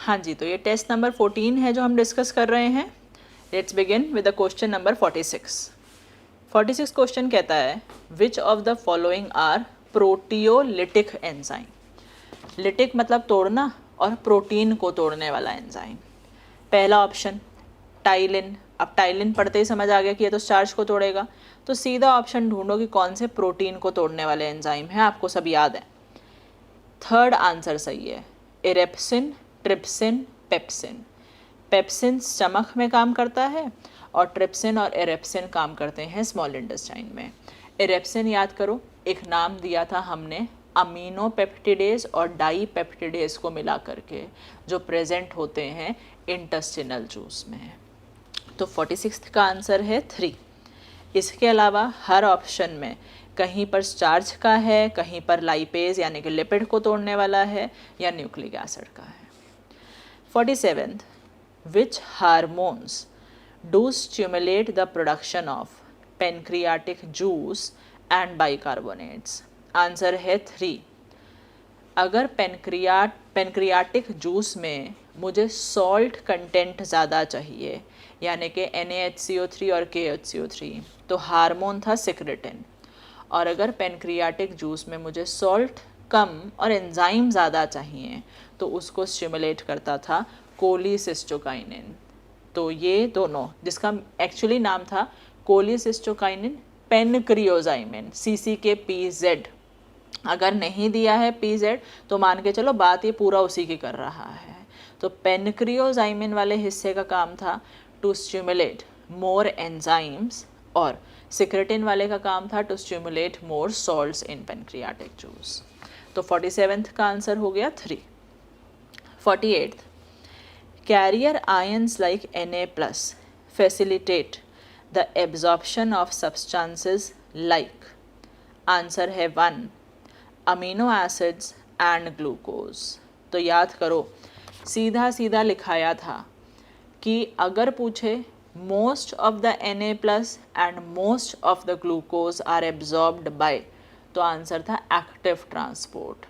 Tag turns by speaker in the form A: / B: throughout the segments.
A: हाँ जी, तो ये टेस्ट नंबर 14 है जो हम डिस्कस कर रहे हैं। Let's begin with the question number 46। 46 question कहता है which of the following are proteolytic enzyme. Lytic मतलब तोड़ना और प्रोटीन को तोड़ने वाला एंजाइम। पहला ऑप्शन टाइलिन। अब टाइलिन पढ़ते ही समझ आ गया कि ये तो स्टार्च को तोड़ेगा, तो सीधा ऑप्शन ढूंढो कि कौन से प्रोटीन को तोड़ने वाले एंजाइम है, आपको सब याद है। थर्ड आंसर सही है, erepsin, trypsin, pepsin. Pepsin stomach में काम करता है और ट्रिप्सिन और इरेप्सिन काम करते हैं स्मॉल इंटेस्टाइन में। इरेप्सिन याद करो, एक नाम दिया था हमने अमीनो पेप्टिडेज और डाई पेप्टिडेज को मिला करके, जो प्रेजेंट होते हैं इंटेस्टिनल जूस में। तो 46 का आंसर है 3। इसके अलावा हर ऑप्शन में कहीं पर स्टार्च का है, कहीं पर लाइपेज यानी कि लिपिड को तोड़ने वाला है, या न्यूक्लिक एसिड का है। 47 विच hormones do stimulate the production of pancreatic juice and bicarbonates. Answer है 3। अगर पेनक्रियाटिक जूस में मुझे सॉल्ट कंटेंट ज़्यादा चाहिए, यानी कि NaHCO3 और KHCO3, तो हार्मोन था सिक्रेटिन। और अगर पेनक्रियाटिक जूस में मुझे सॉल्ट कम और एंजाइम ज़्यादा चाहिए, तो उसको स्टिमुलेट करता था कोलिसिस्टोकाइनिन। तो ये दोनों, जिसका एक्चुअली नाम था कोलिसिस्टोकाइनिन पेनक्रियोजाइमिन, CCK-PZ, अगर नहीं दिया है PZ तो मान के चलो बात ये पूरा उसी की कर रहा है। तो पेनक्रियोजाइमिन वाले हिस्से का काम था टू स्टिमुलेट मोर एंजाइम्स, और सिक्रेटिन वाले का काम था to stimulate more salts in pancreatic juice. तो 47 का आंसर हो गया 3। 48 carrier ions like Na+ facilitate the absorption of substances like. Answer है 1 अमीनो एसिड्स एंड ग्लूकोज। तो याद करो, सीधा सीधा लिखाया था कि अगर पूछे most of the Na+ and most of the glucose are absorbed by, तो आंसर था एक्टिव ट्रांसपोर्ट।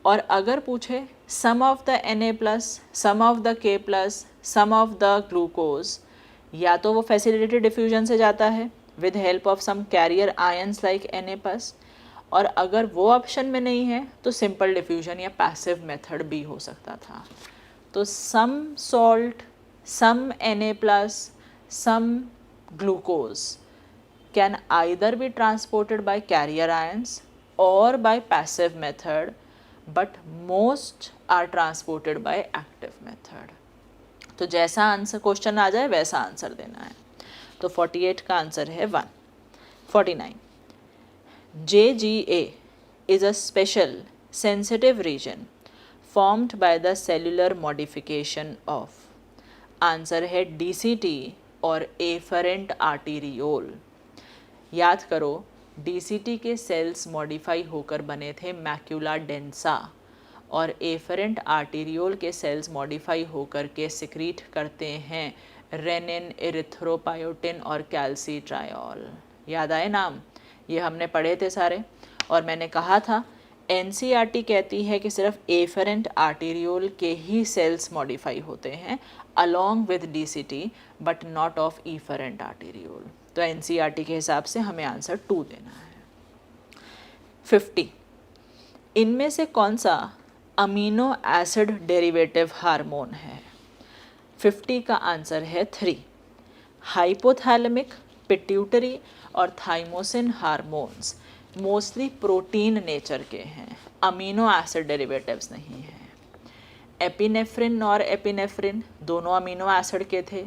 A: और अगर पूछे some of the Na+, some of the K+, some of the glucose, या तो वो फैसिलिटेटेड डिफ्यूजन से जाता है with help of some carrier ions like Na+, और अगर वो ऑप्शन में नहीं है तो सिंपल डिफ्यूजन या पैसिव मेथड भी हो सकता था। तो सम salt, some Na+, some glucose can either be transported by carrier ions और by passive method, but most are transported by active method. तो जैसा आंसर क्वेश्चन आ जाए वैसा आंसर देना है। तो 48 का आंसर है 1। 49 JGA is a special sensitive region formed by the cellular modification of। Answer है DCT और एफरेंट आर्टीरियोल। याद करो, DCT के सेल्स मॉडिफाई होकर बने थे मैक्यूला डेंसा, और एफरेंट आर्टीरियोल के सेल्स मॉडिफाई होकर के सिक्रीट करते हैं रेनिन, इरिथ्रोपायोटिन और कैल्सीट्रायोल। याद आए नाम, ये हमने पढ़े थे सारे। और मैंने कहा था NCERT कहती है कि सिर्फ एफरेंट आर्टीरियोल के ही सेल्स मॉडिफाई होते हैं along with DCT, but not of efferent arteriole. तो NCERT के हिसाब से हमें आंसर 2 देना है। 50 इनमें से कौन सा अमीनो एसिड डेरिवेटिव हार्मोन है। 50 का आंसर है 3 हाइपोथैलेमिक, पिट्यूटरी और thymosin hormones mostly protein nature के हैं, अमीनो एसिड डेरिवेटिव्स नहीं हैं। एपिनेफ्रिन और एपिनेफ्रिन दोनों अमीनो एसिड के थे,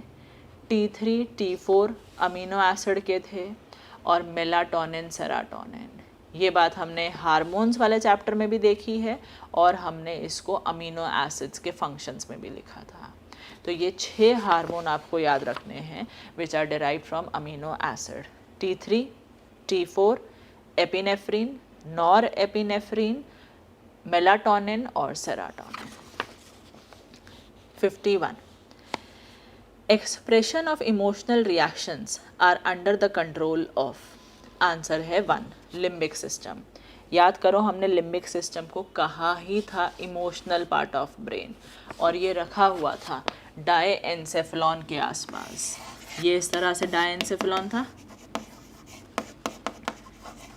A: T3 T4 अमीनो एसिड के थे, और मेलाटोनिन, सेराटोनिन। ये बात हमने हार्मोन्स वाले चैप्टर में भी देखी है और हमने इसको अमीनो एसिड्स के फंक्शंस में भी लिखा था। तो ये 6 हार्मोन आपको याद रखने हैं which are derived from amino acid, T3 T4 epinephrine, nor epinephrine, melatonin और serotonin. 51 expression of emotional reactions are under the control of. Answer है 1 लिम्बिक सिस्टम। याद करो हमने लिम्बिक सिस्टम को कहा ही था इमोशनल पार्ट ऑफ ब्रेन, और ये रखा हुआ था डायएन्सेफेलॉन के आसपास। ये इस तरह से डायएन्सेफेलॉन था,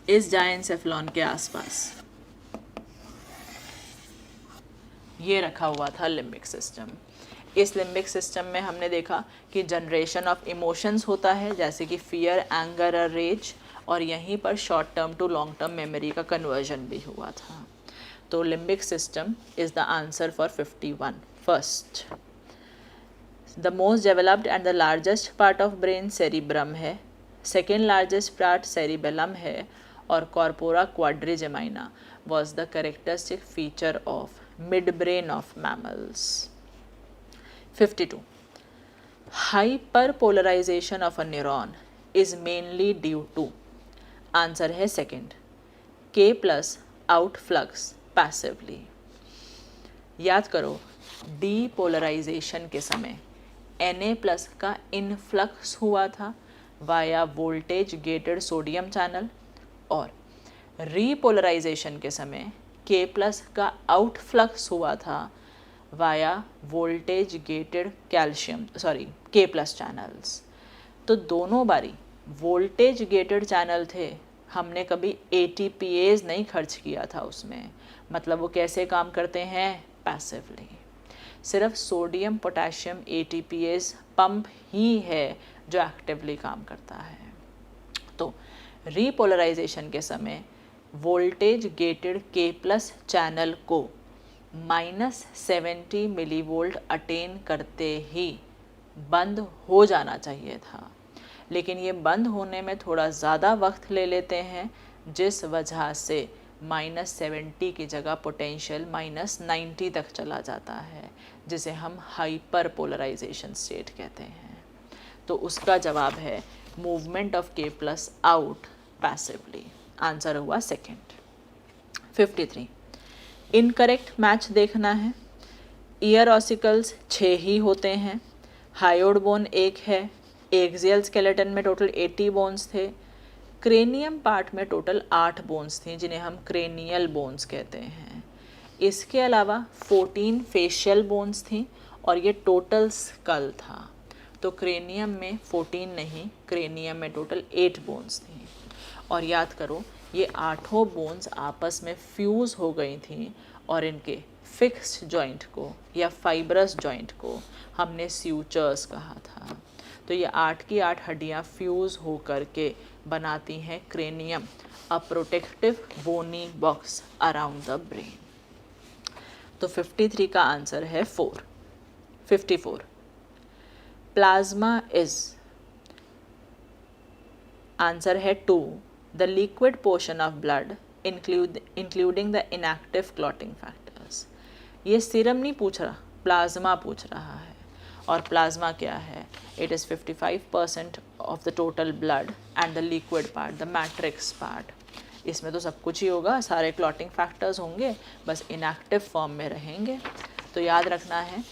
A: इस डायएन्सेफेलॉन के आसपास ये रखा हुआ था लिम्बिक सिस्टम। इस लिम्बिक सिस्टम में हमने देखा कि जनरेशन ऑफ इमोशंस होता है, जैसे कि फियर, एंगर और रेज, और यहीं पर short term to long term memory का कन्वर्जन भी हुआ था। तो limbic system is the answer for 51। First, the most developed and the largest part of brain cerebrum है, सेकेंड लार्जेस्ट पार्ट सेरिबेलम है, और corpora quadrigemina was the characteristic feature of midbrain of mammals. 52. Hyperpolarization of a neuron is mainly due to, answer है second, K plus outflux passively. याद करो depolarisation के समय Na plus का influx हुआ था via voltage gated sodium channel, और repolarisation के समय K प्लस का आउटफ्लक्स हुआ था via voltage gated calcium K plus channels. तो दोनों बारी वोल्टेज गेटेड चैनल थे, हमने कभी ATPase नहीं खर्च किया था उसमें, मतलब वो कैसे काम करते हैं, पैसिवली। सिर्फ सोडियम पोटेशियम ATPase पंप ही है जो एक्टिवली काम करता है। तो रीपोलराइजेशन के समय voltage gated K plus channel को -70 मिलीवोल्ट अटेन करते ही बंद हो जाना चाहिए था, लेकिन ये बंद होने में थोड़ा ज़्यादा वक्त ले लेते हैं, जिस वजह से -70 की जगह पोटेंशियल -90 तक चला जाता है, जिसे हम हाइपर पोलराइजेशन स्टेट कहते हैं। तो उसका जवाब है movement of K plus out passively, answer हुआ सेकेंड। 53, इनकरेक्ट मैच देखना है। ईयर ऑसिकल्स 6 ही होते हैं, हायोड बोन 1 है, एक्सियल स्केलेटन में टोटल 80 बोन्स थे, क्रेनियम पार्ट में टोटल 8 बोन्स थी जिन्हें हम क्रेनियल बोन्स कहते हैं। इसके अलावा 14 फेशियल बोन्स थी और ये टोटल स्कल था। तो क्रेनियम में 14 नहीं, क्रेनियम में टोटल 8 बोन्स थी। और याद करो ये 8 बोन्स आपस में फ्यूज़ हो गई थी और इनके फिक्स्ड जॉइंट को या फाइब्रस जॉइंट को हमने स्यूचर्स कहा था। तो ये 8 की 8 हड्डियाँ फ्यूज़ हो कर के बनाती हैं cranium, a protective bony box around the brain. तो 53 का आंसर है 4। 54, प्लाज्मा इज, आंसर है 2, the liquid portion of blood including the inactive clotting factors. ये सीरम नहीं पूछ रहा, प्लाज्मा पूछ रहा है। और प्लाज्मा क्या है? It is 55% of the total blood and the liquid part, the matrix part. इसमें तो सब कुछ ही होगा, सारे क्लॉटिंग फैक्टर्स होंगे, बस इनएक्टिव फॉर्म में रहेंगे। तो याद रखना है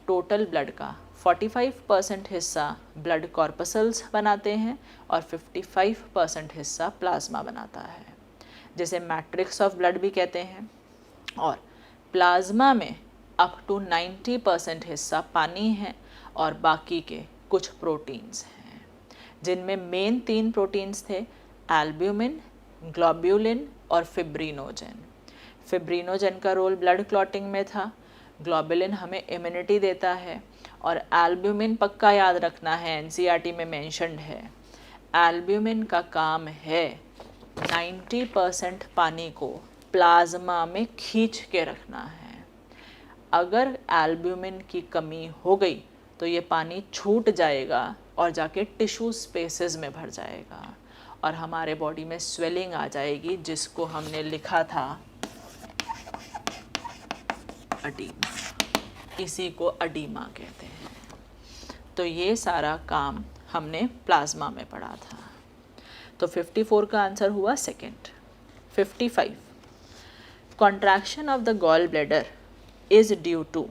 A: टोटल ब्लड का 45% हिस्सा ब्लड कॉर्पसल्स बनाते हैं और 55% हिस्सा प्लाज्मा बनाता है, जिसे मैट्रिक्स ऑफ ब्लड भी कहते हैं। और प्लाज्मा में अप टू 90% हिस्सा पानी है और बाकी के कुछ प्रोटीन्स हैं, जिनमें मेन 3 प्रोटीन्स थे, एल्ब्यूमिन, ग्लोब्यूलिन और फिब्रिनोजन। फिब्रिनोजन का रोल ब्लड क्लॉटिंग में था, ग्लोबुलिन हमें इम्यूनिटी देता है, और एल्ब्यूमिन पक्का याद रखना है, एनसीईआरटी में मेंशन्ड है। एल्ब्यूमिन का काम है 90% पानी को प्लाज्मा में खींच के रखना है। अगर एल्ब्यूमिन की कमी हो गई तो ये पानी छूट जाएगा और जाके टिश्यू स्पेसेस में भर जाएगा और हमारे बॉडी में स्वेलिंग आ जाएगी, जिसको हमने लिखा था अडीमा। इसी को अडीमा कहते हैं। तो ये सारा काम हमने प्लाज्मा में पढ़ा था। तो 54 का आंसर हुआ second. 55, contraction of the gall bladder is due to,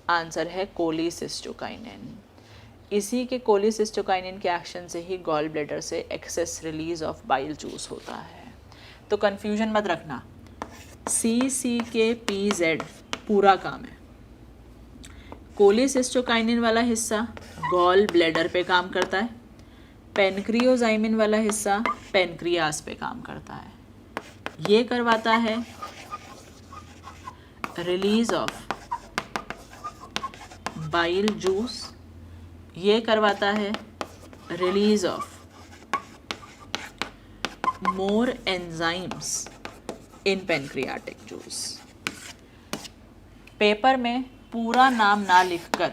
A: answer है कोलिसिस्टोकाइनिन। इसी के कोलिसिस्टोकाइनिन के एक्शन से ही गॉल ब्लैडर से excess release of bile juice होता है। तो कन्फ्यूजन मत रखना, CCK-PZ पूरा काम है। कोलिसिस्टोकाइनिन वाला हिस्सा गॉल ब्लैडर पे काम करता है। पेनक्रियोजाइमिन वाला हिस्सा पेनक्रियास पे काम करता है। ये करवाता है रिलीज ऑफ बाइल जूस, ये करवाता है release of more enzymes in pancreatic juice. Paper में पूरा नाम ना लिखकर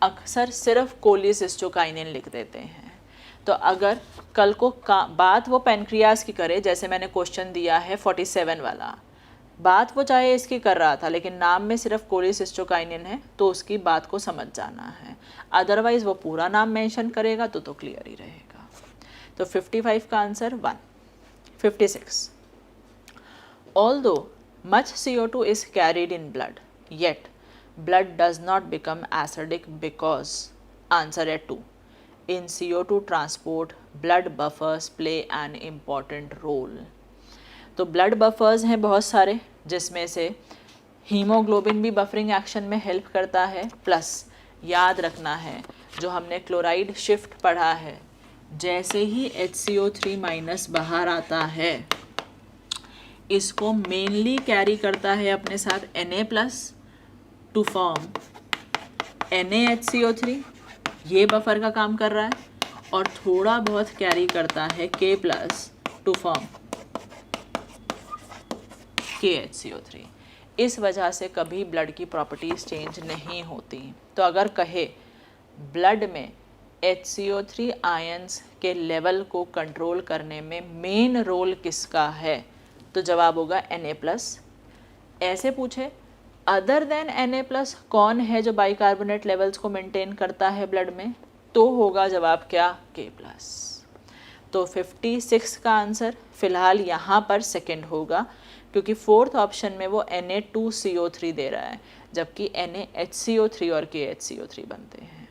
A: अक्सर सिर्फ कोलिसिस्टोकाइनिन लिख देते हैं। तो अगर कल को बात वो पेनक्रियास की करे, जैसे मैंने क्वेश्चन दिया है 47 वाला, बात वो चाहे इसकी कर रहा था लेकिन नाम में सिर्फ कोलिसिस्टोकाइनिन है, तो उसकी बात को समझ जाना है। अदरवाइज वो पूरा नाम मेंशन करेगा तो क्लियर ही रहेगा। तो 55 का answer 1। 56, although much CO2 is carried in blood, yet blood does not become acidic because answer है 2. In CO2 transport, blood buffers play an important role. तो ब्लड बफर्स हैं बहुत सारे, जिसमें से हीमोग्लोबिन भी बफरिंग एक्शन में हेल्प करता है। प्लस याद रखना है जो हमने क्लोराइड शिफ्ट पढ़ा है, जैसे ही HCO3- बाहर आता है, इसको मेनली कैरी करता है अपने साथ Na+ टू फॉर्म NaHCO3, ये बफर का काम कर रहा है, और थोड़ा बहुत कैरी करता है K+ टू फॉर्म KHCO3। इस वजह से कभी ब्लड की प्रॉपर्टीज चेंज नहीं होती। तो अगर कहे ब्लड में HCO3 आयंस के लेवल को कंट्रोल करने में मेन रोल किसका है, तो जवाब होगा Na+। ऐसे पूछे अदर देन Na+ कौन है जो बाइकार्बोनेट लेवल्स को मेंटेन करता है ब्लड में, तो होगा जवाब क्या, K+। तो 56 का आंसर फिलहाल यहाँ पर सेकंड होगा, क्योंकि फोर्थ ऑप्शन में वो Na2CO3 दे रहा है, जबकि NaHCO3 और KHCO3 बनते हैं।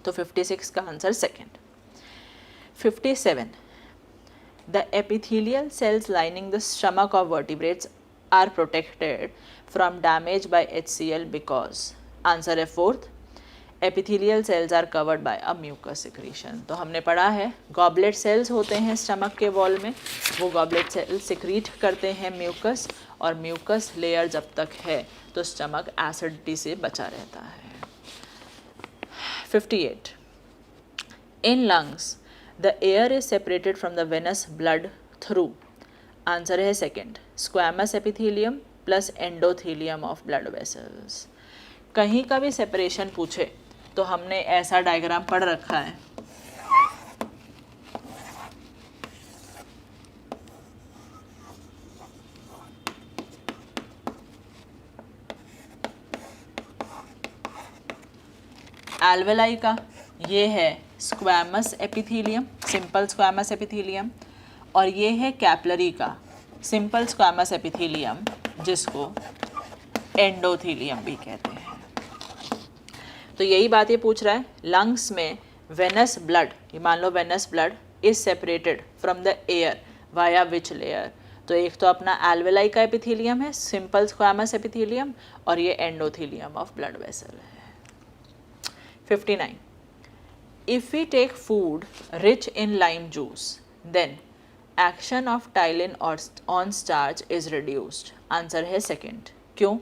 A: तो 56 का answer second. 57, the epithelial cells lining the stomach of vertebrates are protected from damage by HCl because answer है fourth, epithelial cells are covered by a mucus secretion। तो हमने पढ़ा है गॉबलेट सेल्स होते हैं स्टमक के वॉल में, वो गॉबलेट सेल सिक्रीट करते हैं म्यूकस, और म्यूकस लेयर जब तक है तो स्टमक एसिडिटी से बचा रहता है। 58, in lungs the air is separated from the venous blood through answer है second, squamous epithelium plus endothelium of blood vessels. कहीं का भी सेपरेशन पूछे तो हमने ऐसा डायग्राम पढ़ रखा है। एल्वेलाई का ये है squamous epithelium, simple squamous epithelium, और ये है कैपलरी का सिंपल स्क्वैमस एपिथेलियम, जिसको एंडोथेलियम भी कहते हैं। तो यही बात ये पूछ रहा है, लंग्स में वेनस ब्लड, ये मान लो venous blood is separated from the air via which layer. तो एक तो अपना एल्वेलाई का एपिथेलियम है, सिंपल स्क्वैमस एपिथेलियम, और ये एंडोथेलियम ऑफ ब्लड वेसल है। 59, if we take food rich in lime juice, then action of ptyalin on starch is reduced। Answer है सेकेंड। क्यों?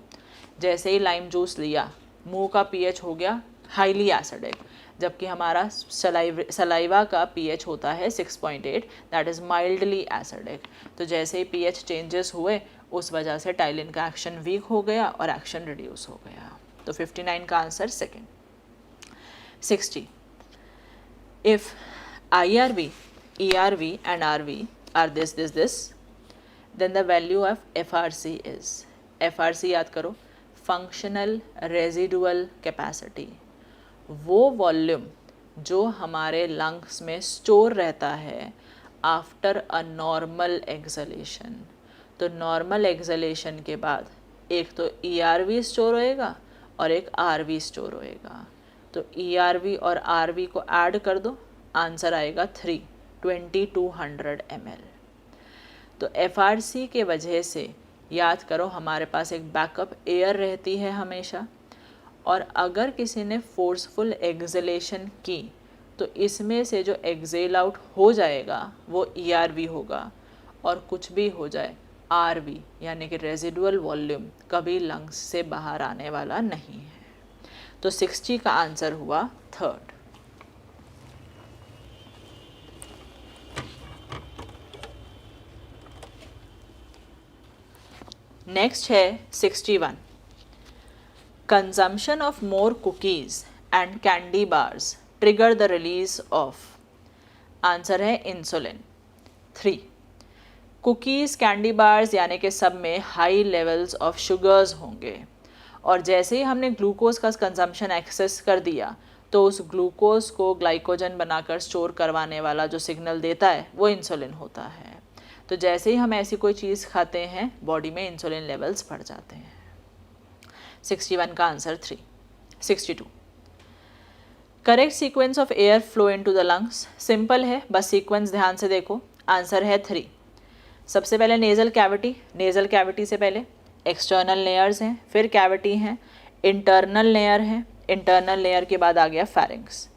A: जैसे ही लाइम जूस लिया, मुंह का pH हो गया हाईली एसिडिक, जबकि हमारा सलाइवा का pH होता है 6.8, दैट इज़ माइल्डली एसिडिक। तो जैसे ही pH चेंजेस हुए, उस वजह से टाइलिन का एक्शन वीक हो गया और एक्शन रिड्यूस हो गया। तो 59 का answer second. 60, if IRV, ERV and RV are this, then the value of FRC is, FRC याद करो, फंक्शनल रेजिडुअल कैपेसिटी, वो वॉल्यूम जो हमारे लंग्स में स्टोर रहता है आफ्टर अ नॉर्मल एक्सलेशन। तो नॉर्मल एक्सलेशन के बाद एक तो ERV स्टोर होएगा और एक RV स्टोर होएगा। तो ERV और RV को ऐड कर दो, आंसर आएगा 2200 ml। तो FRC के वजह से याद करो हमारे पास एक बैकअप एयर रहती है हमेशा, और अगर किसी ने फोर्सफुल एक्सलेशन की तो इसमें से जो एक्सेल आउट हो जाएगा वो ERV होगा, और कुछ भी हो जाए RV यानी कि रेजिडुअल वॉल्यूम कभी लंग्स से बाहर आने वाला नहीं है। तो 60 का आंसर हुआ थर्ड। नेक्स्ट है 61, consumption of more cookies and candy bars trigger the release of, answer है इंसुलिन। 3, कुकीज़ कैंडी बार्स यानी कि सब में हाई लेवल्स ऑफ शुगर्स होंगे, और जैसे ही हमने ग्लूकोज का कंजम्पशन एक्सेस कर दिया तो उस ग्लूकोज को ग्लाइकोजन बनाकर स्टोर करवाने वाला जो सिग्नल देता है वो इंसुलिन होता है। तो जैसे ही हम ऐसी कोई चीज़ खाते हैं बॉडी में इंसुलिन लेवल्स बढ़ जाते हैं। 61 का answer 3। 62, correct sequence of air flow into the lungs, simple है, बस सीक्वेंस ध्यान से देखो। आंसर है 3। सबसे पहले नेज़ल कैविटी, नेज़ल कैविटी से पहले एक्सटर्नल लेयर्स हैं, फिर कैविटी हैं, इंटरनल लेयर है, इंटरनल लेयर के बाद आ गया फैरिंग्स,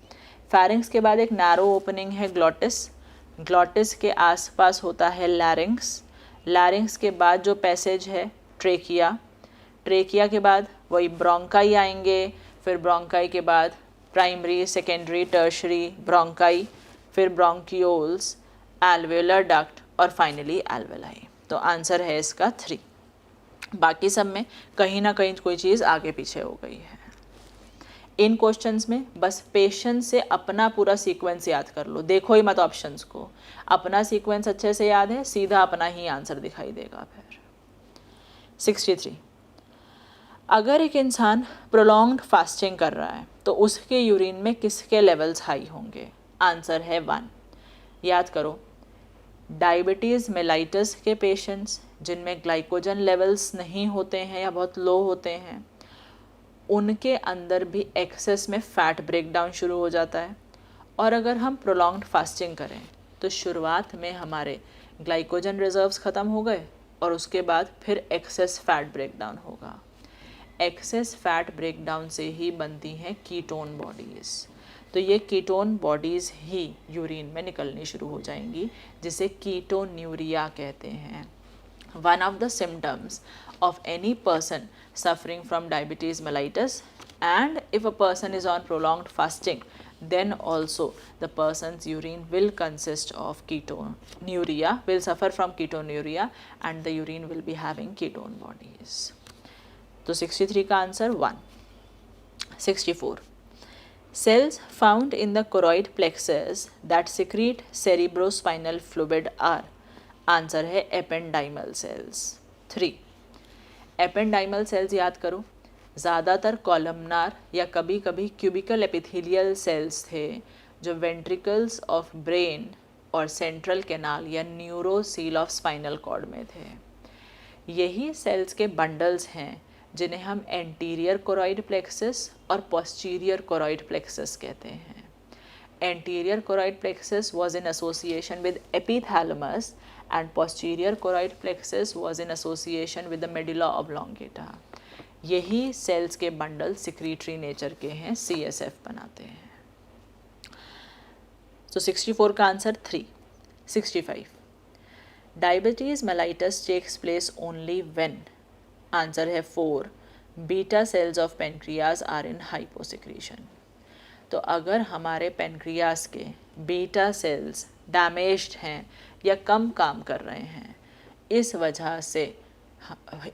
A: फैरिंग्स के बाद एक नैरो ओपनिंग है ग्लॉटिस, ग्लॉटिस के आसपास होता है लैरिंग्स, लैरिंग्स के बाद जो पैसेज है ट्रेकिया, ट्रेकिया के बाद वही ब्रोंकाई आएंगे, फिर ब्रोंकाई के बाद प्राइमरी सेकेंडरी टर्शरी ब्रोंकाई, फिर ब्रोंकियोल्स, एल्वेलर डक्ट और फाइनली एल्वेलाई। तो आंसर है इसका 3। बाकी सब में कहीं ना कहीं कोई चीज़ आगे पीछे हो गई है। इन क्वेश्चंस में बस पेशेंस से अपना पूरा सीक्वेंस याद कर लो, देखो ही मत ऑप्शंस को, अपना सीक्वेंस अच्छे से याद है, सीधा अपना ही आंसर दिखाई देगा फिर। 63, अगर एक इंसान प्रोलॉन्ग्ड फास्टिंग कर रहा है तो उसके यूरिन में किसके लेवल्स हाई होंगे? आंसर है 1। याद करो, डायबिटीज़ मेलाइटस के पेशेंट्स जिनमें ग्लाइकोजन लेवल्स नहीं होते हैं या बहुत लो होते हैं, उनके अंदर भी एक्सेस में फ़ैट ब्रेकडाउन शुरू हो जाता है। और अगर हम प्रोलॉन्ग्ड फास्टिंग करें तो शुरुआत में हमारे ग्लाइकोजन रिजर्व्स ख़त्म हो गए और उसके बाद फिर एक्सेस फ़ैट ब्रेकडाउन होगा। एक्सेस फ़ैट ब्रेकडाउन से ही बनती हैं कीटोन बॉडीज़, तो ये कीटोन बॉडीज़ ही यूरिन में निकलनी शुरू हो जाएंगी, जिसे कीटोन्यूरिया कहते हैं। One of the symptoms of any person suffering from diabetes mellitus, and if a person is on prolonged fasting, then also the person's urine will consist of ketonuria, will suffer from ketonuria, and the urine will be having ketone bodies. तो 63 का answer 1। 64, cells found in the choroid plexus that secrete cerebrospinal fluid are, answer है ependymal sales. 3, ependymal sales याद करो, ज़्यादातर columnar या कभी कभी cubicle epithelial cells थे जो वेंट्रिकल्स ऑफ ब्रेन और सेंट्रल कैनाल या न्यूरोसील ऑफ स्पाइनल कॉर्ड में थे। यही सेल्स के बंडल्स हैं जिन्हें हम एंटीरियर कोरॉइड प्लेक्सस और पोस्टीरियर कोरॉइड प्लेक्सस कहते हैं। Anterior choroid plexus was in association with epithalamus and posterior choroid plexus was in association with the medulla oblongata. यही सेल्स के बंडल सिक्रीटरी नेचर के हैं, CSF बनाते हैं। तो 64 का answer 3। 65, diabetes mellitus takes place only when, answer है 4, beta cells of pancreas are in hyposecretion. तो अगर हमारे पेनक्रियास के बीटा सेल्स डैमेज्ड हैं या कम काम कर रहे हैं, इस वजह से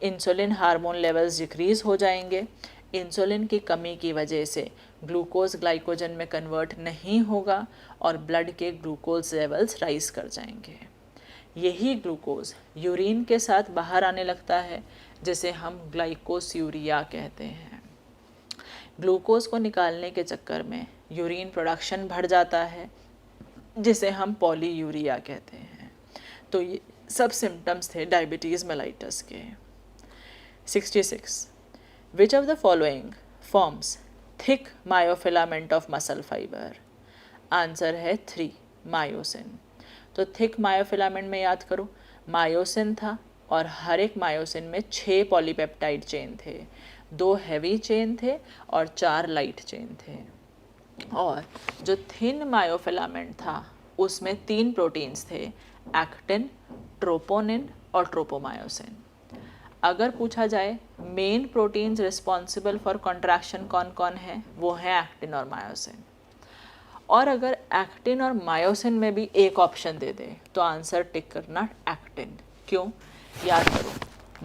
A: इंसुलिन हार्मोन लेवल्स डिक्रीज़ हो जाएंगे। इंसुलिन की कमी की वजह से ग्लूकोज ग्लाइकोजन में कन्वर्ट नहीं होगा और ब्लड के ग्लूकोज लेवल्स राइज कर जाएंगे। यही ग्लूकोज यूरिन के साथ बाहर आने लगता है, जिसे हम ग्लाइकोस्यूरिया कहते हैं। ग्लूकोज को निकालने के चक्कर में यूरिन प्रोडक्शन बढ़ जाता है, जिसे हम पॉलीयूरिया कहते हैं। तो ये सब सिम्टम्स थे डायबिटीज़ मेलाइटस के। 66, विच of the following forms thick myofilament of muscle fibre, answer है 3, मायोसिन। तो थिक मायोफिलामेंट में याद करो, मायोसिन था और हर एक मायोसिन में 6 पॉलीपेप्टाइड चेन थे, 2 हैवी चेन थे और 4 लाइट चेन थे। और जो थिन मायोफिलामेंट था उसमें 3 प्रोटीन्स थे, एक्टिन, ट्रोपोनिन और ट्रोपोमायोसिन। अगर पूछा जाए main proteins responsible for contraction कौन कौन है, वो है एक्टिन और मायोसिन। और अगर एक्टिन और मायोसिन में भी एक ऑप्शन दे दे तो आंसर टिक करना एक्टिन। क्यों? याद करो,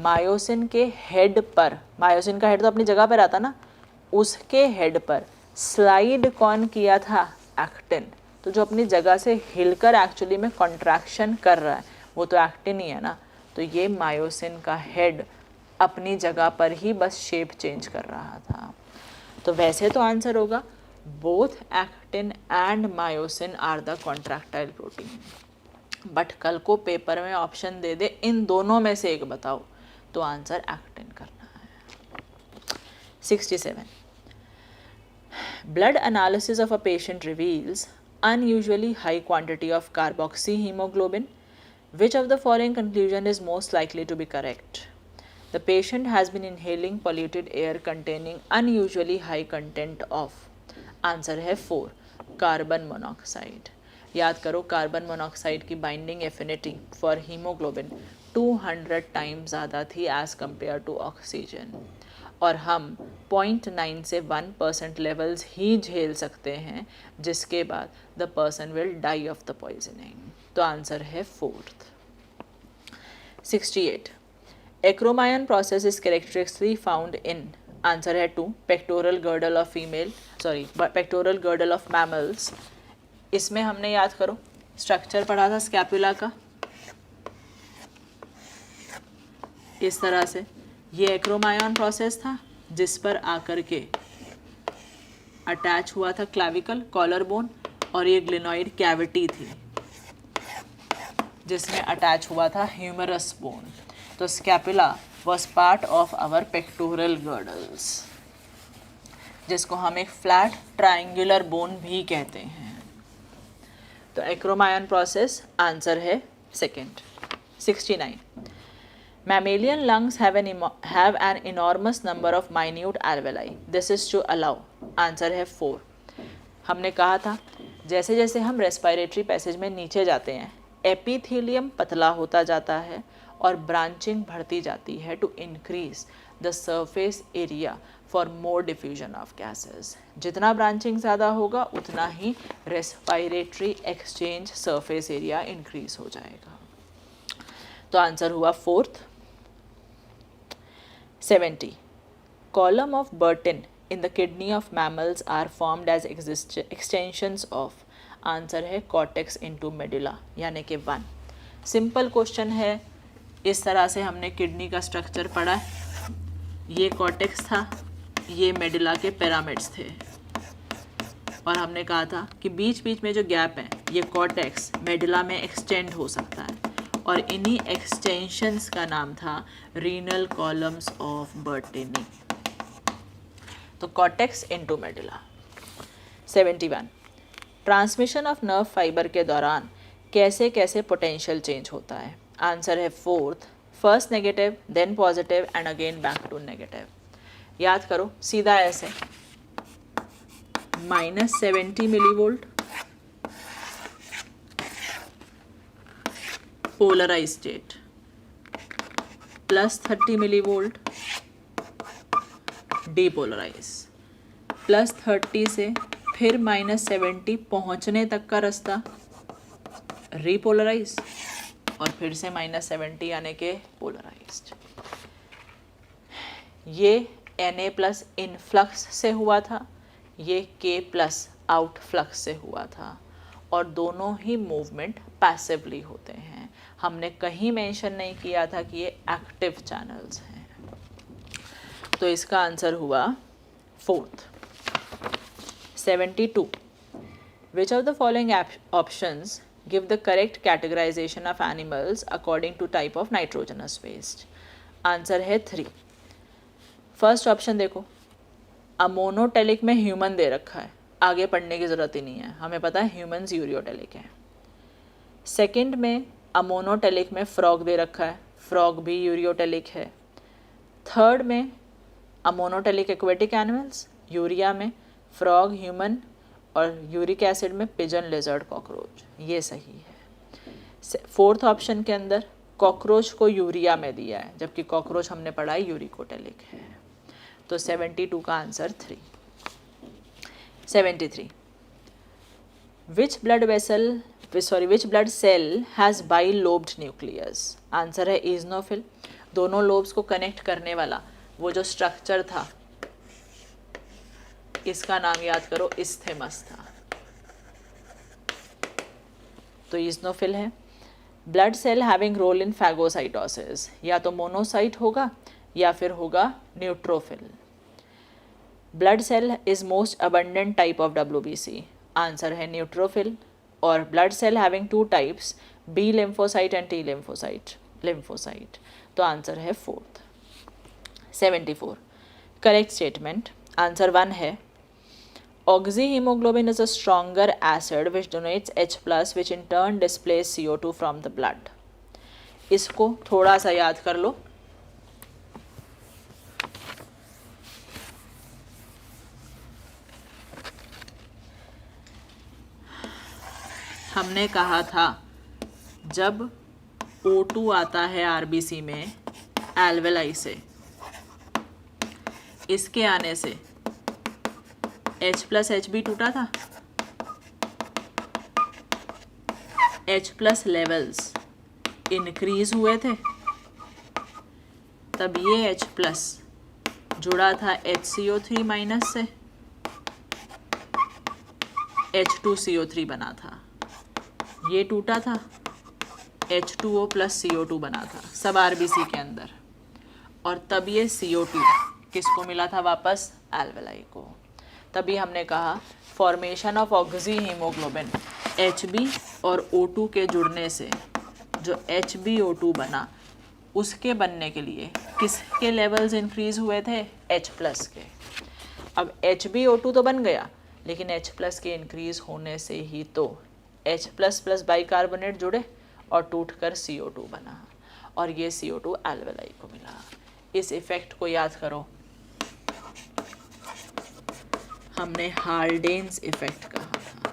A: मायोसिन के हेड पर, मायोसिन का हेड तो अपनी जगह पर रहता ना, उसके हेड पर स्लाइड कौन किया था? एक्टिन। तो जो अपनी जगह से हिलकर एक्चुअली में कॉन्ट्रैक्शन कर रहा है वो तो एक्टिन ही है ना। तो ये मायोसिन का हेड अपनी जगह पर ही बस शेप चेंज कर रहा था। तो वैसे तो आंसर होगा both actin and myosin are the contractile protein, but कल को पेपर में ऑप्शन दे दे इन दोनों में से एक बताओ तो आंसर एक्टिन करना है। 67. Blood analysis of a patient reveals unusually high quantity of carboxyhemoglobin. Which of the following conclusion is most likely to be correct? The patient has been inhaling polluted air containing unusually high content of. Answer है 4, carbon monoxide. याद करो, carbon monoxide की binding affinity for haemoglobin 200 times ज़्यादा थी as compare to oxygen, और हम 0.9 से 1% levels ही झेल सकते हैं, जिसके बाद the person will die of the poisoning. तो आंसर है 4th। 68. Acromion process is characteristically found in, answer है 2, pectoral girdle of pectoral girdle of mammals. इसमें हमने याद करो स्ट्रक्चर पढ़ा था स्कैपुला का, इस तरह से ये एक्रोमायन प्रोसेस था जिस पर आकर के अटैच हुआ था क्लैविकल, कॉलर बोन, और ये ग्लिनॉइड कैविटी थी जिसमें अटैच हुआ था ह्यूमरस बोन। तो scapula was part of our pectoral girdles, जिसको हम एक फ्लैट ट्रायंगुलर बोन भी कहते हैं। तो एक्रोमायन प्रोसेस आंसर है 2nd। 69. Mammalian lungs have an enormous number of minute alveoli. This is to allow. Answer है 4। हमने कहा था जैसे जैसे हम रेस्पिरेटरी पैसेज में नीचे जाते हैं एपिथेलियम पतला होता जाता है और ब्रांचिंग बढ़ती जाती है to increase the surface area for more diffusion of gases. जितना ब्रांचिंग ज़्यादा होगा उतना ही respiratory exchange surface area increase हो जाएगा। तो आंसर हुआ 4th। 70. Column of Burton in the kidney of mammals are formed as extensions of. Answer है कॉर्टेक्स इनटू मेडुला, यानी कि 1। सिंपल क्वेश्चन है, इस तरह से हमने किडनी का स्ट्रक्चर पढ़ा है, ये कॉर्टेक्स था, ये मेडुला के पिरामिड्स थे, और हमने कहा था कि बीच बीच में जो गैप है ये कॉर्टेक्स मेडुला में एक्सटेंड हो सकता है, और इन्हीं एक्सटेंशंस का नाम था रीनल कॉलम्स ऑफ बर्टिनी। तो cortex into medulla. 71. Transmission of nerve fibre के दौरान कैसे कैसे पोटेंशियल चेंज होता है? आंसर है 4th, first negative then positive and again back to negative. याद करो सीधा ऐसे -70 millivolt polarise state, +30 millivolt depolarise, +30 से फिर -70 पहुंचने तक का रास्ता रीपोलराइज, और फिर से -70 यानी के पोलराइज्ड। ये Na+ इनफ्लक्स से हुआ था, ये K+ आउटफ्लक्स से हुआ था, और दोनों ही मूवमेंट पैसिवली होते हैं। हमने कहीं मेंशन नहीं किया था कि ये एक्टिव चैनल्स हैं। तो इसका आंसर हुआ 4th। 72. Which of the following options give the correct categorization of animals according to type of nitrogenous waste? Answer है 3। फर्स्ट ऑप्शन देखो, अमोनोटेलिक में ह्यूमन दे रखा है, आगे पढ़ने की ज़रूरत ही नहीं है, हमें पता है ह्यूमन्स यूरियोटेलिक है। सेकंड में अमोनोटेलिक में फ्रॉग दे रखा है, फ्रॉग भी यूरियोटेलिक है। थर्ड में अमोनोटेलिक एक्वेटिक एनिमल्स, यूरिया में फ्रॉग, ह्यूमन और यूरिक एसिड में पिजन, लिजर्ड, कॉकरोच, ये सही है। फोर्थ ऑप्शन के अंदर कॉकरोच को यूरिया में दिया है, जबकि कॉकरोच हमने पढ़ा है यूरिकोटेलिक है। तो 72 का answer 3। 73 which blood cell has bilobed nucleus? Answer है इजनोफिल। दोनों लोब्स को कनेक्ट करने वाला वो जो स्ट्रक्चर था, इसका नाम याद करो, इस्थेमस था, तो इजनोफिल है। Blood cell having role in phagocytosis, या तो मोनोसाइट होगा या फिर होगा neutrophil. Blood cell is most abundant type of WBC, answer है न्यूट्रोफिल। और blood cell having 2 types, B lymphocyte and T lymphocyte, तो आंसर है 4th। 74 करेक्ट स्टेटमेंट, आंसर 1 है oxyhaemoglobin is a stronger acid which donates H+, which in turn displays CO2 from the blood. इसको थोड़ा सा याद कर लो। हमने कहा था जब O2 आता है RBC में एल्वेलाई से, इसके आने से H+Hb टूटा था, H+ लेवल्स इंक्रीज हुए थे, तब ये H+ जुड़ा था HCO3 माइनस से, H2CO3 बना था, ये टूटा था, H2O + CO2 बना था, सब RBC के अंदर, और तब ये CO2 किसको मिला था वापस? एल्वेलाई को। तभी हमने कहा फॉर्मेशन ऑफ ऑक्सीहीमोग्लोबिन Hb और O2 के जुड़ने से जो HbO2 बना, उसके बनने के लिए किसके लेवल्स इंक्रीज हुए थे? H+ के। अब HbO2 तो बन गया, लेकिन H+ के इंक्रीज होने से ही तो H++ बाइकार्बोनेट जुड़े और टूटकर CO2 बना, और ये CO2 एल्वेलाई को मिला। इस इफेक्ट को याद करो, हमने हाल्डेन्स इफेक्ट कहा था।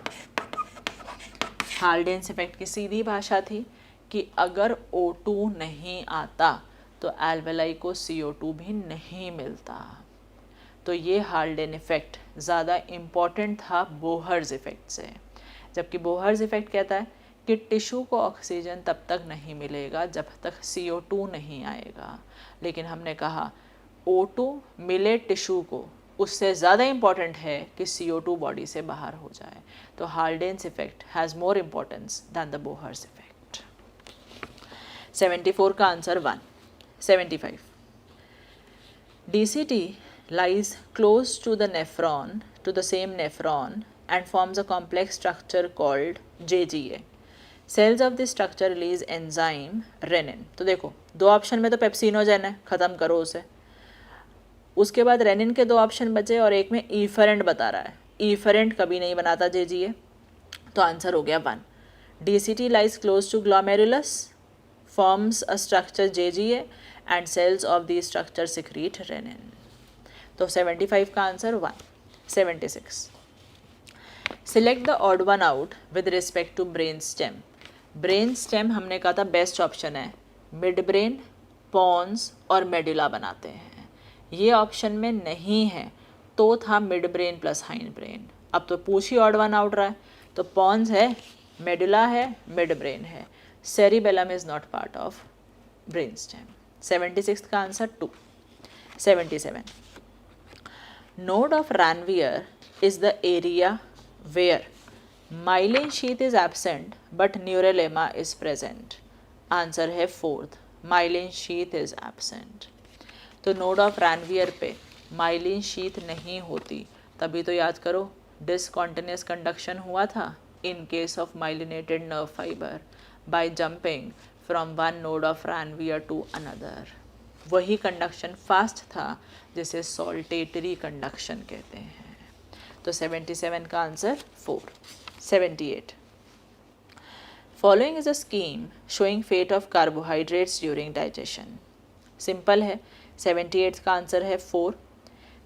A: हाल्डेन्स इफेक्ट की सीधी भाषा थी कि अगर O2 नहीं आता तो एल्वेलाई को CO2 भी नहीं मिलता। तो ये हाल्डेन इफेक्ट ज़्यादा इम्पॉर्टेंट था बोहर्स इफेक्ट से, जबकि बोहर्स इफेक्ट कहता है कि टिश्यू को ऑक्सीजन तब तक नहीं मिलेगा जब तक CO2 नहीं आएगा, लेकिन हमने कहा O2 मिले टिश्यू को, उससे ज़्यादा इम्पॉर्टेंट है कि CO2 बॉडी से बाहर हो जाए। तो Haldane's effect has more importance than the Bohr's effect. 74 का answer 1। 75 DCT lies close to the nephron, to the same nephron, and forms a complex structure called JGA. Cells of this structure release enzyme renin. तो देखो, दो option में तो pepsinogen है, ख़त्म करो उसे। उसके बाद रेनिन के 2 ऑप्शन बचे और एक में ईफरेंट बता रहा है। ईफरेंट कभी नहीं बनाता JGA, तो आंसर हो गया 1। DCT lies close to glomerulus, forms a structure JGA, and cells of these structure secrete renin. तो 75 का answer 1। 76 select the odd one out with respect to brain stem. Brain stem हमने कहा था best option है, mid brain, pons और medulla बनाते हैं। ये ऑप्शन में नहीं है तो था mid brain plus hind brain. अब तो पूछ ही ऑड वन आउट रहा है, तो पॉन्स है, मेडुला है, मिड ब्रेन है, cerebellum is not part of brain stem. 76 का answer 2। 77 node of Ranvier is the area where myelin sheath is absent but neurulema is present. Answer है 4th, myelin sheath is absent. तो node of Ranvier पे myelin sheath नहीं होती, तभी तो याद करो डिसकॉन्टिन्यूस कंडक्शन हुआ था in case of myelinated nerve fibre by jumping from one node of Ranvier to another. वही कंडक्शन फास्ट था जिसे सॉल्टेटरी कंडक्शन कहते हैं। तो 77 का answer 4। 78 following is a scheme showing fate of carbohydrates during digestion. Simple है, 78 का answer है 4।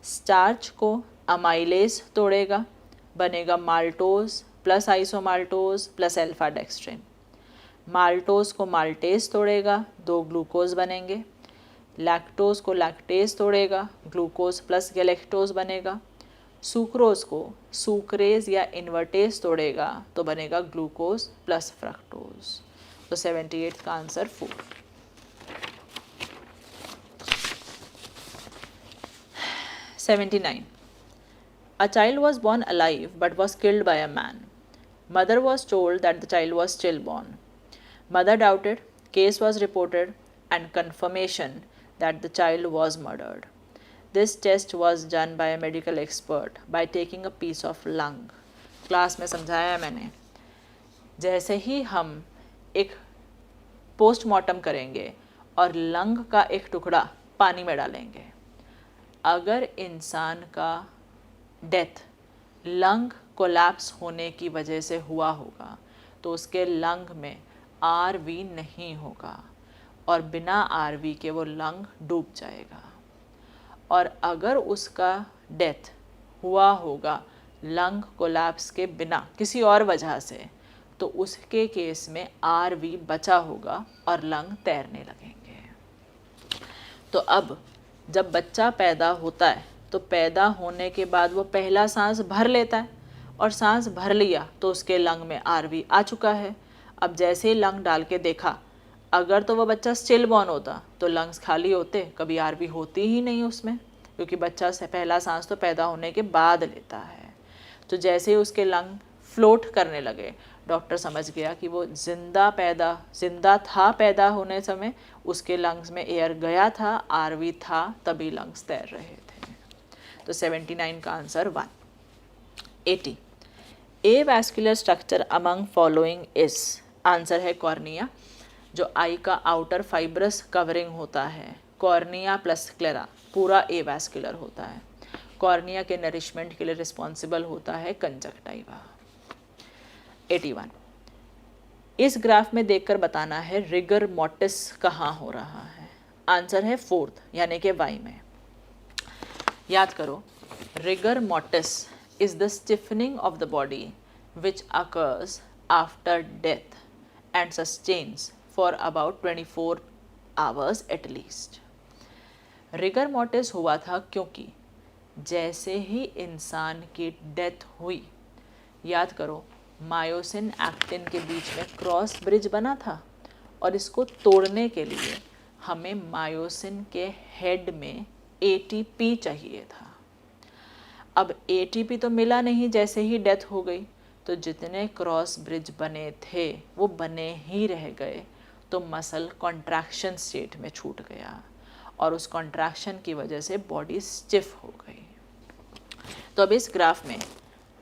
A: स्टार्च को अमाइलेज तोड़ेगा, बनेगा maltose plus isomaltose plus alpha dextrin. Maltose को माल्टेज तोड़ेगा, 2 ग्लूकोज बनेंगे। लैक्टोज को लैक्टेज तोड़ेगा, ग्लूकोज प्लस गैलेक्टोज बनेगा। सुक्रोज को सुक्रेज या इन्वर्टेज तोड़ेगा तो बनेगा ग्लूकोज प्लस फ्रक्टोज। तो 78 का answer 4। 79. A child was born alive but was killed by a man. Mother was told that the child was stillborn. Mother doubted, case was reported, and confirmation that the child was murdered. This test was done by a medical expert by taking a piece of lung. Class में समझाया मैंने, जैसे ही हम एक postmortem करेंगे और lung का एक टुकड़ा पानी में डालेंगे, अगर इंसान का डेथ लंग कोलैप्स होने की वजह से हुआ होगा तो उसके लंग में आरवी नहीं होगा और बिना आरवी के वो लंग डूब जाएगा। और अगर उसका डेथ हुआ होगा लंग कोलैप्स के बिना किसी और वजह से, तो उसके केस में आरवी बचा होगा और लंग तैरने लगेंगे। तो अब जब बच्चा पैदा होता है तो पैदा होने के बाद वो पहला सांस भर लेता है और सांस भर लिया तो उसके लंग में आरवी आ चुका है। अब जैसे ही लंग डाल के देखा, अगर तो वो बच्चा स्टिल बॉर्न होता तो लंग्स खाली होते, कभी आरवी होती ही नहीं उसमें, क्योंकि बच्चा से पहला सांस तो पैदा होने के बाद लेता है। तो जैसे ही उसके लंग फ्लोट करने लगे, डॉक्टर समझ गया कि वो जिंदा था पैदा होने समय, उसके लंग्स में एयर गया था, आरवी था, तभी लंग्स तैर रहे थे। तो 79 का answer 1। 80. A vascular structure among following is, answer है कॉर्निया, जो आई का आउटर फाइब्रस कवरिंग होता है। कॉर्निया प्लस क्लेरा पूरा ए वैस्कुलर होता है। कॉर्निया के नरिशमेंट के लिए रिस्पॉन्सिबल होता है कंजक्टाइवा। 81. इस ग्राफ में देखकर बताना है रिगर मोर्टिस कहाँ हो रहा है। आंसर है 4th यानी कि वाई में। याद करो, rigor mortis is the stiffening of the body which occurs after death and sustains for about 24 hours at least. Rigor mortis हुआ था क्योंकि जैसे ही इंसान की डेथ हुई, याद करो मायोसिन एक्टिन के बीच में क्रॉस ब्रिज बना था और इसको तोड़ने के लिए हमें मायोसिन के हेड में एटीपी चाहिए था। अब एटीपी तो मिला नहीं जैसे ही डेथ हो गई, तो जितने क्रॉस ब्रिज बने थे वो बने ही रह गए, तो मसल कॉन्ट्रैक्शन स्टेट में छूट गया और उस कॉन्ट्रैक्शन की वजह से बॉडी स्टिफ हो गई। तो अब इस ग्राफ में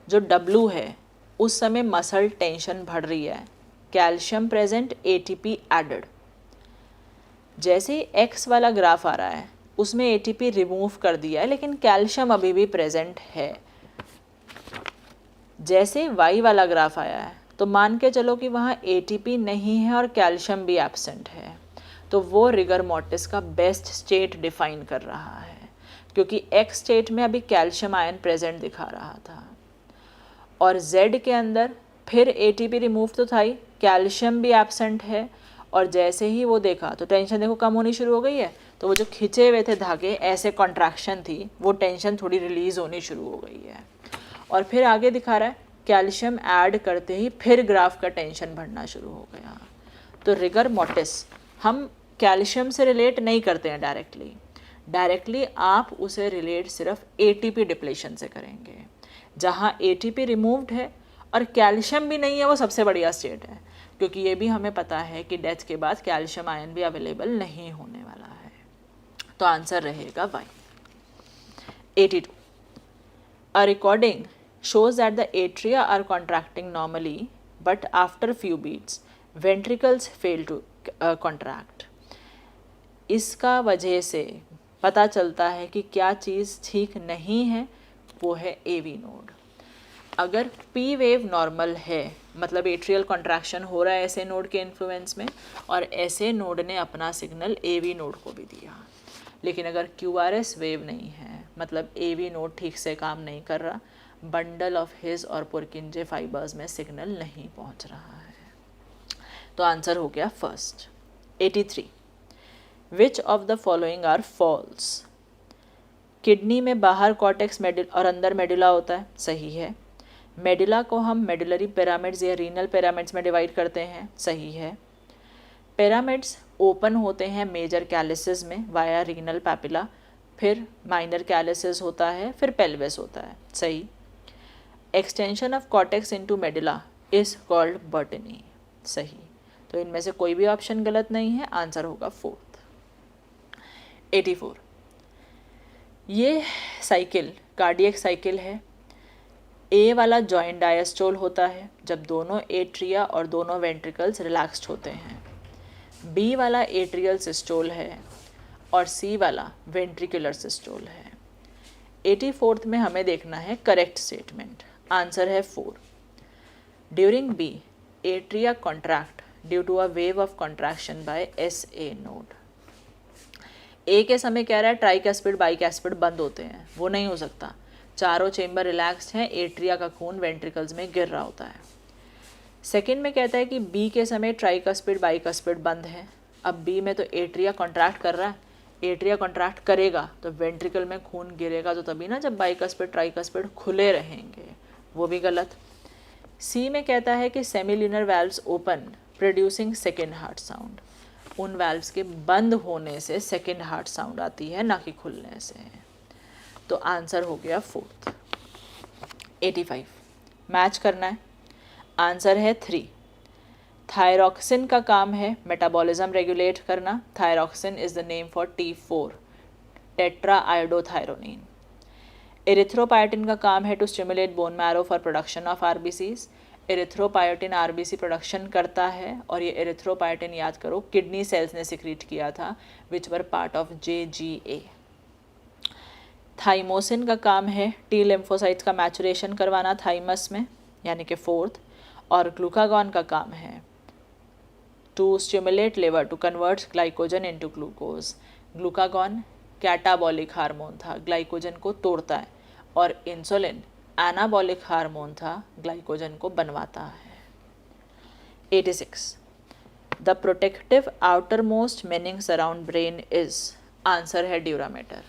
A: जो W है उस समय मसल टेंशन बढ़ रही है, कैल्शियम प्रेजेंट, एटीपी एडेड। जैसे X वाला ग्राफ आ रहा है उसमें एटीपी रिमूव कर दिया है लेकिन कैल्शियम अभी भी प्रेजेंट है। जैसे Y वाला ग्राफ आया है तो मान के चलो कि वहाँ एटीपी नहीं है और कैल्शियम भी एब्सेंट है, तो वो रिगर मोर्टिस का बेस्ट स्टेट डिफाइन कर रहा है, क्योंकि X स्टेट में अभी कैल्शियम आयन प्रेजेंट दिखा रहा था और Z के अंदर फिर एटीपी रिमूव तो था ही, कैल्शियम भी एब्सेंट है। और जैसे ही वो देखा तो टेंशन देखो कम होनी शुरू हो गई है, तो वो जो खिंचे हुए थे धागे, ऐसे कॉन्ट्रैक्शन थी, वो टेंशन थोड़ी रिलीज होनी शुरू हो गई है। और फिर आगे दिखा रहा है कैल्शियम ऐड करते ही फिर ग्राफ का टेंशन बढ़ना शुरू हो गया। तो रिगर मोर्टिस हम कैल्शियम से रिलेट नहीं करते हैं डायरेक्टली आप उसे रिलेट सिर्फ एटीपी डिप्लेशन से करेंगे। जहाँ एटीपी रिमूव्ड है और कैल्शियम भी नहीं है, वो सबसे बढ़िया स्टेट है, क्योंकि ये भी हमें पता है कि डेथ के बाद कैल्शियम आयन भी अवेलेबल नहीं होने वाला है। तो आंसर रहेगा Y. 82. A recording shows that the atria are contracting normally, but after few beats, ventricles fail to contract. इसका वजह से पता चलता है कि क्या चीज़ ठीक नहीं है, वो है AV नोड। अगर पी वेव नॉर्मल है मतलब एट्रियल कॉन्ट्रैक्शन हो रहा है ऐसे नोड के इन्फ्लुएंस में और ऐसे नोड ने अपना सिग्नल एवी नोड को भी दिया, लेकिन अगर क्यूआरएस वेव नहीं है मतलब एवी नोड ठीक से काम नहीं कर रहा, बंडल ऑफ हिज और पुरकिंजे फाइबर्स में सिग्नल नहीं पहुंच रहा है। तो आंसर हो गया first. 83 which of the following are false. Kidney में बाहर कॉर्टेक्स और अंदर मेडुला होता है, सही है। मेडुला को हम मेडुलरी पिरामिड्स या रीनल पिरामिड्स में डिवाइड करते हैं, सही है। पिरामिड्स ओपन होते हैं मेजर कैलिसेस में वाया रीनल पैपिला, फिर माइनर कैलिसेस होता है, फिर पेल्विस होता है, सही। Extension of cortex into medulla is called Bertini, सही। तो इनमें से कोई भी ऑप्शन गलत नहीं है, आंसर होगा फोर्थ। 84 ये साइकिल कार्डियक साइकिल है। ए वाला जॉइंट डायस्टोल होता है जब दोनों एट्रिया और दोनों वेंट्रिकल्स रिलैक्स्ड होते हैं। बी वाला एट्रियल सिस्टोल है और सी वाला वेंट्रिकुलर सिस्टोल है। 84th में हमें देखना है करेक्ट स्टेटमेंट, आंसर है 4। During B atria contract due to a wave of contraction by S A node. A के समय कह रहा है ट्राइकैस्पिड बाइकैस्पिड बंद होते हैं, वो नहीं हो सकता, चारों चेंबर रिलैक्स्ड हैं, एट्रिया का खून वेंट्रिकल्स में गिर रहा होता है। सेकेंड में कहता है कि बी के समय ट्राइकस्पिड बाइकस्पिड बंद है। अब बी में तो एट्रिया कॉन्ट्रैक्ट कर रहा है, एट्रिया कॉन्ट्रैक्ट करेगा तो वेंट्रिकल में खून गिरेगा तो तभी ना जब बाइकस्पिड ट्राइकस्पिड खुले रहेंगे, वो भी गलत। सी में कहता है कि semilunar valves open producing second heart sound, उन वैल्व्स के बंद होने से सेकेंड हार्ट साउंड आती है, ना कि खुलने से। तो आंसर हो गया फोर्थ। 85 मैच करना है, आंसर है 3। थायरॉक्सिन का काम है मेटाबॉलिज्म रेगुलेट करना। Thyroxine is the name for T4 tetra iodothyronine. Erythropoietin का काम है to stimulate bone marrow for production of RBCs. Erythropoietin RBC production करता है और ये एरिथ्रोपायोटिन याद करो किडनी सेल्स ने सिक्रीट किया था which were part of JGA। Thymosin का काम है टी लिम्फोसाइट्स का मैचुरेशन करवाना थाइमस में, यानी कि 4th। और ग्लूकागॉन का काम है to stimulate liver to convert glycogen into glucose. Glucagon catabolic hormone था, ग्लाइकोजन को तोड़ता है, और इंसुलिन एनाबॉलिक हार्मोन था, ग्लाइकोजन को बनवाता है। 86 the protective outer most meninges surround brain is, answer है ड्यूरामेटर।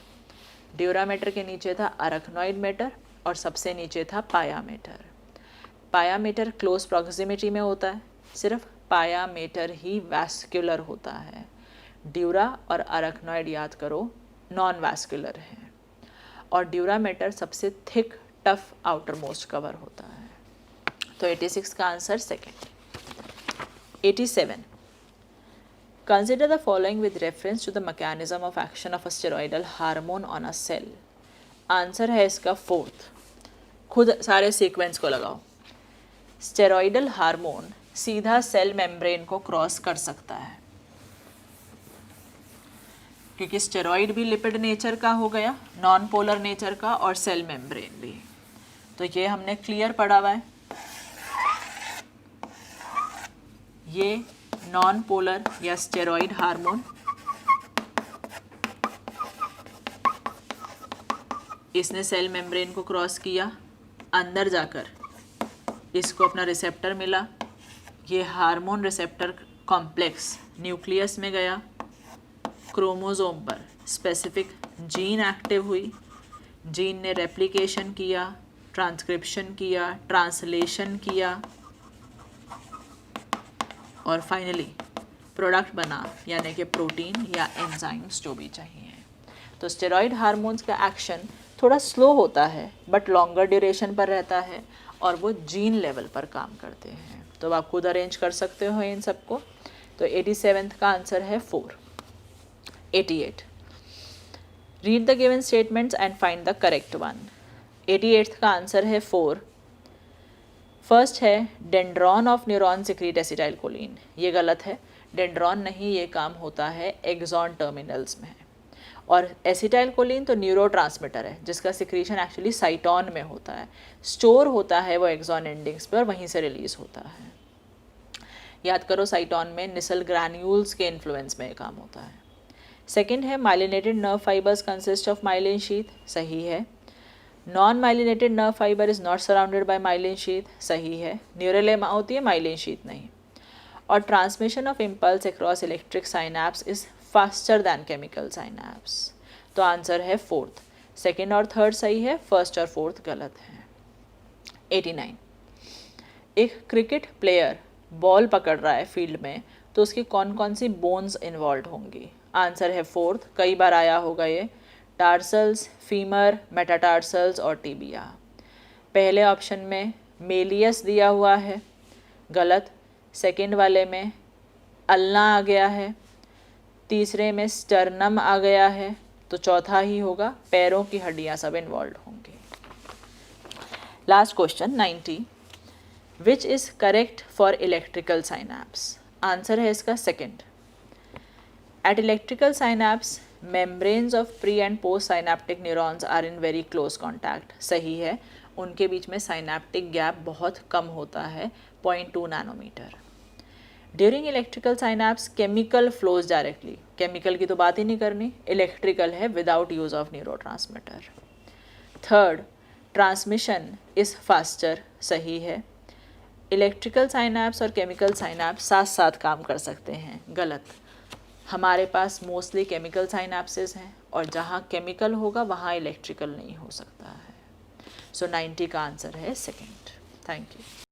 A: ड्यूरामेटर के नीचे था अरखनॉइड मेटर और सबसे नीचे था पायामेटर। पायामेटर क्लोज प्रॉक्सिमिटी में होता है, सिर्फ पायामेटर ही वैस्कुलर होता है। ड्यूरा और अरखनॉइड याद करो नॉन वैस्कुलर है, और ड्यूरामेटर सबसे thick tough outer most cover होता है। तो 86 का answer second. 87 consider the following with reference to the mechanism of action of a steroidal hormone on a cell. Answer है इसका 4th। खुद सारे सीक्वेंस को लगाओ। स्टेरॉइडल हार्मोन सीधा सेल मेम्ब्रेन को क्रॉस कर सकता है क्योंकि स्टेरॉइड भी लिपिड नेचर का हो गया, नॉन पोलर नेचर का, और सेल मेम्ब्रेन भी। तो ये हमने क्लियर पढ़ा हुआ है। ये नॉन पोलर या स्टेरॉइड हार्मोन इसने सेल मेम्ब्रेन को क्रॉस किया, अंदर जाकर इसको अपना रिसेप्टर मिला। ये हार्मोन रिसेप्टर कॉम्प्लेक्स न्यूक्लियस में गया, क्रोमोसोम पर स्पेसिफिक जीन एक्टिव हुई, जीन ने रेप्लिकेशन किया, ट्रांसक्रिप्शन किया, ट्रांसलेशन किया, और फाइनली प्रोडक्ट बना, यानी कि प्रोटीन या एंजाइम्स जो भी चाहिए। तो स्टेरॉइड हार्मोन्स का एक्शन थोड़ा स्लो होता है बट लॉन्गर ड्यूरेशन पर रहता है, और वो जीन लेवल पर काम करते हैं। तो आप खुद अरेंज कर सकते हो इन सबको। तो 87th का आंसर है 4। 88 read the given statements and find the correct one. 88th का आंसर है 4। फर्स्ट है dendron of neuron secrete acetylcholine, ये गलत है। डेंड्रॉन नहीं, ये काम होता है एक्सॉन टर्मिनल्स में। और एसिटाइलकोलिन तो न्यूरोट्रांसमीटर है जिसका सिक्रीशन एक्चुअली साइटोन में होता है, स्टोर होता है वो एक्सॉन एंडिंग्स पर, वहीं से रिलीज होता है। याद करो साइटोन में निसल ग्रैन्यूल्स के इन्फ्लुएंस में काम होता है। सेकेंड है myelinated nerve fibres consist of myelin sheath, सही है। Non myelinated nerve fibre is not surrounded by myelin sheath, सही है। न्यूरोलेमा होती है, माइलिन शीथ नहीं। और transmission of impulse across electric synapse is faster than chemical synapse, तो आंसर है फोर्थ। सेकेंड और थर्ड सही है, फर्स्ट और फोर्थ गलत है। 89, एक क्रिकेट प्लेयर बॉल पकड़ रहा है फील्ड में तो उसकी कौन कौन सी बोन्स इन्वॉल्व होंगी, आंसर है फोर्थ, कई बार आया होगा ये, टार्सल्स, फीमर, मेटाटार्सल्स और टिबिया। पहले ऑप्शन में मेलियस दिया हुआ है, गलत। सेकंड वाले में अल्ना आ गया है, तीसरे में स्टर्नम आ गया है, तो चौथा ही होगा, पैरों की हड्डियां सब इन्वॉल्व होंगी। Last question 90, which is correct for electrical synapse, answer है इसका second. At electrical synapse membranes of pre and post synaptic neurons are in very close contact, सही है, उनके बीच में synaptic gap बहुत कम होता है, 0.2 nanometre. During electrical synapse chemical flows directly, chemical की तो बात ही नहीं करनी, इलेक्ट्रिकल है without use of neurotransmitter. Third, transmission is faster, सही है। इलेक्ट्रिकल साइनैप्स और केमिकल साइनैप्स साथ साथ काम कर सकते हैं, गलत। हमारे पास मोस्टली केमिकल साइनैप्सेस हैं और जहाँ केमिकल होगा वहाँ इलेक्ट्रिकल नहीं हो सकता है। सो 90 का आंसर है सेकंड। Thank you.